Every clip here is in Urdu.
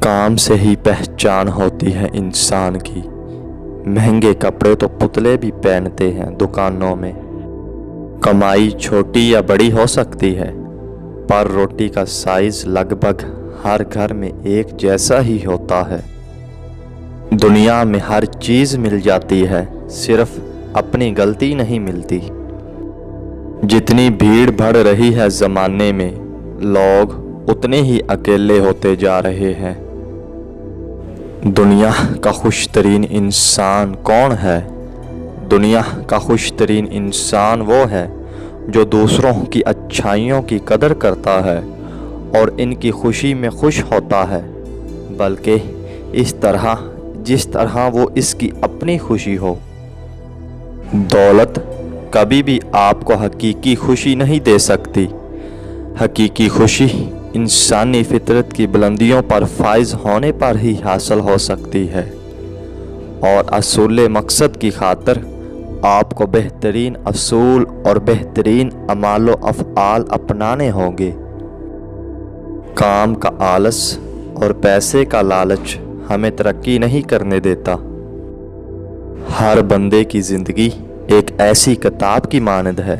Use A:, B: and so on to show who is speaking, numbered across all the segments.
A: کام سے ہی پہچان ہوتی ہے انسان کی۔ مہنگے کپڑے تو پتلے بھی پہنتے ہیں دکانوں میں۔ کمائی چھوٹی یا بڑی ہو سکتی ہے، پر روٹی کا سائز لگ بھگ ہر گھر میں ایک جیسا ہی ہوتا ہے۔ دنیا میں ہر چیز مل جاتی ہے، صرف اپنی غلطی نہیں ملتی۔ جتنی بھیڑ بڑھ رہی ہے زمانے میں، لوگ اتنے ہی اکیلے ہوتے جا رہے ہیں۔ دنیا کا خوش ترین انسان کون ہے؟ دنیا کا خوش ترین انسان وہ ہے جو دوسروں کی اچھائیوں کی قدر کرتا ہے اور ان کی خوشی میں خوش ہوتا ہے، بلکہ اس طرح جس طرح وہ اس کی اپنی خوشی ہو۔ دولت کبھی بھی آپ کو حقیقی خوشی نہیں دے سکتی۔ حقیقی خوشی انسانی فطرت کی بلندیوں پر فائز ہونے پر ہی حاصل ہو سکتی ہے، اور اصول مقصد کی خاطر آپ کو بہترین اصول اور بہترین اعمال و افعال اپنانے ہوں گے۔ کام کا آلس اور پیسے کا لالچ ہمیں ترقی نہیں کرنے دیتا۔ ہر بندے کی زندگی ایک ایسی کتاب کی مانند ہے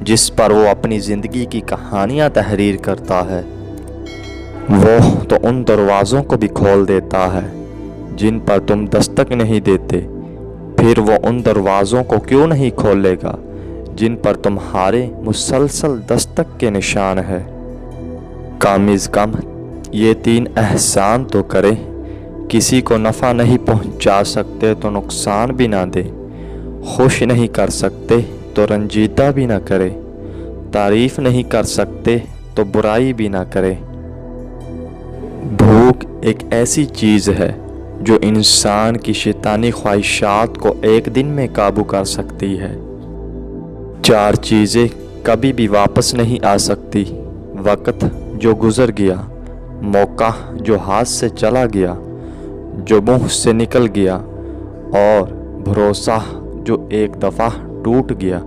A: جس پر وہ اپنی زندگی کی کہانیاں تحریر کرتا ہے۔ وہ تو ان دروازوں کو بھی کھول دیتا ہے جن پر تم دستک نہیں دیتے، پھر وہ ان دروازوں کو کیوں نہیں کھولے گا جن پر تمہارے مسلسل دستک کے نشان ہے۔ کم از کم یہ 3 احسان تو کرے، کسی کو نفع نہیں پہنچا سکتے تو نقصان بھی نہ دے، خوش نہیں کر سکتے تو رنجیدہ بھی نہ کرے، تعریف نہیں کر سکتے تو برائی بھی نہ کرے۔ بھوک ایک ایسی چیز ہے جو انسان کی شیطانی خواہشات کو ایک دن میں قابو کر سکتی ہے۔ 4 چیزیں کبھی بھی واپس نہیں آ سکتی: وقت جو گزر گیا، موقع جو ہاتھ سے چلا گیا، جو منہ سے نکل گیا، اور بھروسہ جو ایک دفعہ ٹوٹ گیا۔